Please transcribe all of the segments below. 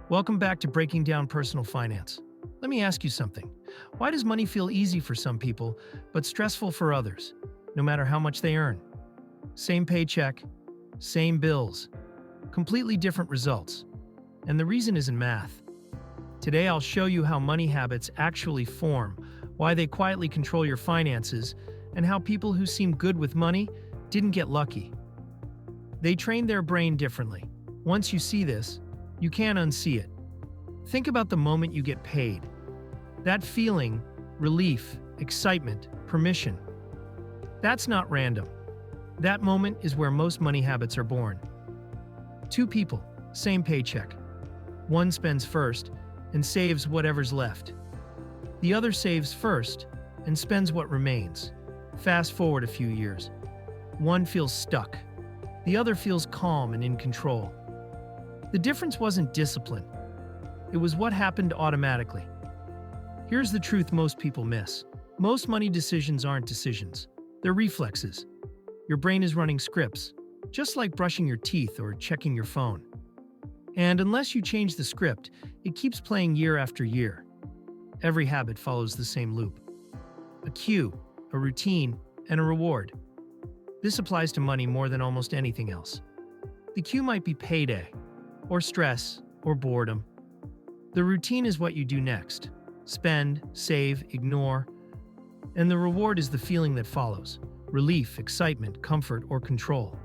Welcome back to Breaking Down Personal Finance. Let me ask you something. Why does money feel easy for some people, but stressful for others, no matter how much they earn? Same paycheck, same bills, completely different results. And the reason isn't math. Today I'll show you how money habits actually form, why they quietly control your finances, and how people who seem good with money didn't get lucky. They train their brain differently. Once you see this, you can't unsee it. Think about the moment you get paid. That feeling, relief, excitement, permission. That's not random. That moment is where most money habits are born. Two people, same paycheck. One spends first and saves whatever's left. The other saves first and spends what remains. Fast forward a few years. One feels stuck. The other feels calm and in control. The difference wasn't discipline. It was what happened automatically. Here's the truth most people miss. Most money decisions aren't decisions. They're reflexes. Your brain is running scripts, just like brushing your teeth or checking your phone. And unless you change the script, it keeps playing year after year. Every habit follows the same loop. A cue, a routine, and a reward. This applies to money more than almost anything else. The cue might be payday, or stress, or boredom. The routine is what you do next. Spend, save, ignore. And the reward is the feeling that follows. Relief, excitement, comfort, or control.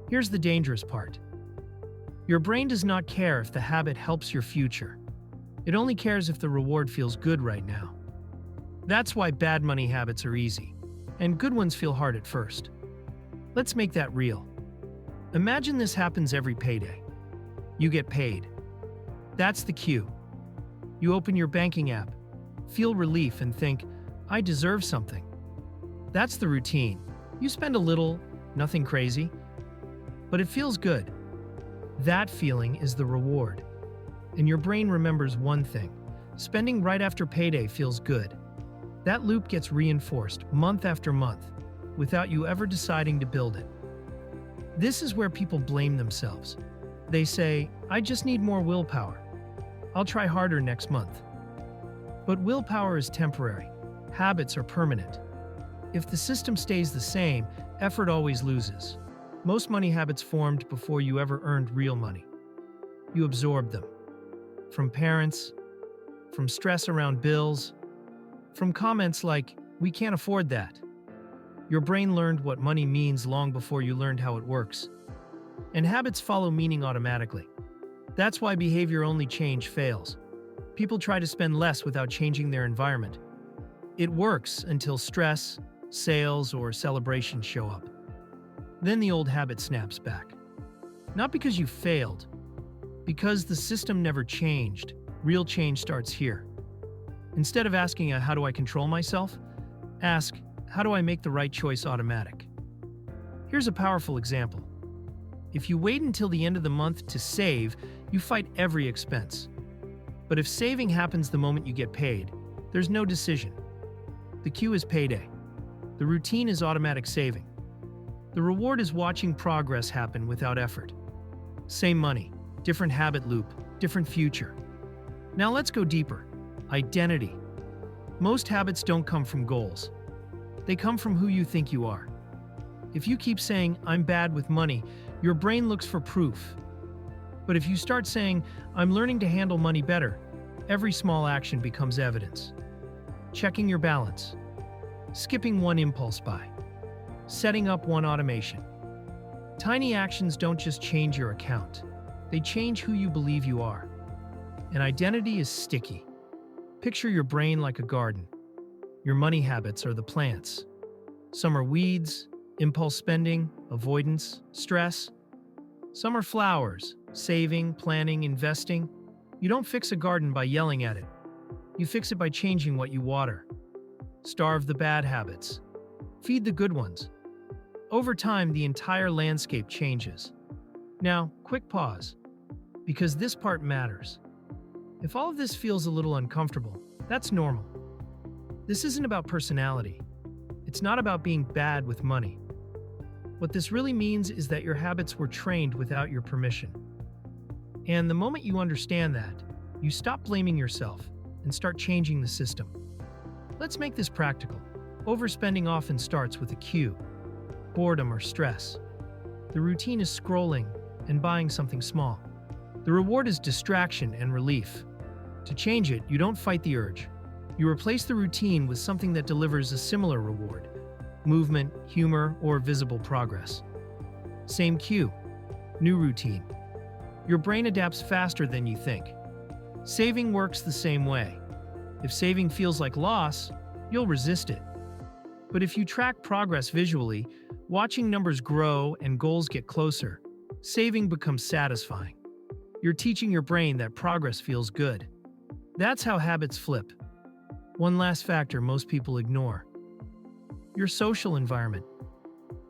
Here's the dangerous part. Your brain does not care if the habit helps your future. It only cares if the reward feels good right now. That's why bad money habits are easy, and good ones feel hard at first. Let's make that real. Imagine this happens every payday. You get paid. That's the cue. You open your banking app, feel relief, and think, I deserve something. That's the routine. You spend a little, nothing crazy, but it feels good. That feeling is the reward. And your brain remembers one thing. Spending right after payday feels good. That loop gets reinforced month after month, without you ever deciding to build it. This is where people blame themselves. They say, I just need more willpower. I'll try harder next month. But willpower is temporary. Habits are permanent. If the system stays the same, effort always loses. Most money habits formed before you ever earned real money. You absorbed them. From parents, from stress around bills, from comments like, we can't afford that. Your brain learned what money means long before you learned how it works. And habits follow meaning automatically. That's why behavior-only change fails. People try to spend less without changing their environment. It works until stress, sales, or celebrations show up. Then the old habit snaps back. Not because you failed, because the system never changed. Real change starts here. Instead of asking, how do I control myself? Ask, how do I make the right choice automatic? Here's a powerful example. If you wait until the end of the month to save, you fight every expense. But if saving happens the moment you get paid, there's no decision. The cue is payday. The routine is automatic saving. The reward is watching progress happen without effort. Same money, different habit loop, different future. Now let's go deeper. Identity. Most habits don't come from goals. They come from who you think you are. If you keep saying, I'm bad with money, your brain looks for proof. But if you start saying, I'm learning to handle money better, every small action becomes evidence. Checking your balance. Skipping one impulse buy. Setting up one automation. Tiny actions don't just change your account. They change who you believe you are. And identity is sticky. Picture your brain like a garden. Your money habits are the plants. Some are weeds, impulse spending, avoidance, stress. Some are flowers, saving, planning, investing. You don't fix a garden by yelling at it. You fix it by changing what you water. Starve the bad habits. Feed the good ones. Over time, the entire landscape changes. Now, quick pause, because this part matters. If all of this feels a little uncomfortable, that's normal. This isn't about personality. It's not about being bad with money. What this really means is that your habits were trained without your permission. And the moment you understand that, you stop blaming yourself and start changing the system. Let's make this practical. Overspending often starts with a cue, boredom or stress. The routine is scrolling and buying something small. The reward is distraction and relief. To change it, you don't fight the urge. You replace the routine with something that delivers a similar reward: movement, humor, or visible progress. Same cue, new routine. Your brain adapts faster than you think. Saving works the same way. If saving feels like loss, you'll resist it. But if you track progress visually, watching numbers grow and goals get closer, saving becomes satisfying. You're teaching your brain that progress feels good. That's how habits flip. One last factor most people ignore: your social environment.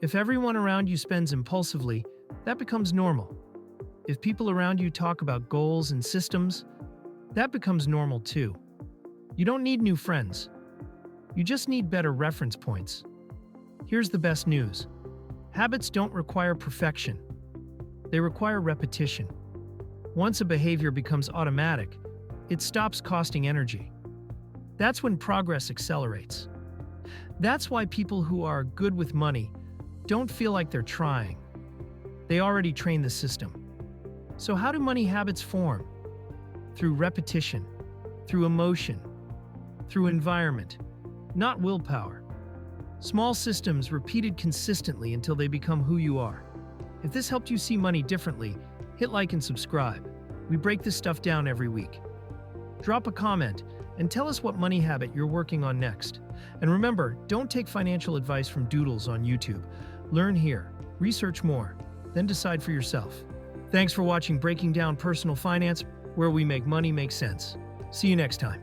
If everyone around you spends impulsively, that becomes normal. If people around you talk about goals and systems, that becomes normal too. You don't need new friends. You just need better reference points. Here's the best news. Habits don't require perfection. They require repetition. Once a behavior becomes automatic, it stops costing energy. That's when progress accelerates. That's why people who are good with money don't feel like they're trying. They already train the system. So how do money habits form? Through repetition, through emotion, through environment, not willpower. Small systems repeated consistently until they become who you are. If this helped you see money differently, hit like and subscribe. We break this stuff down every week. Drop a comment and tell us what money habit you're working on next. And remember, don't take financial advice from doodles on YouTube. Learn here, research more, then decide for yourself. Thanks for watching Breaking Down Personal Finance, where we make money make sense. See you next time.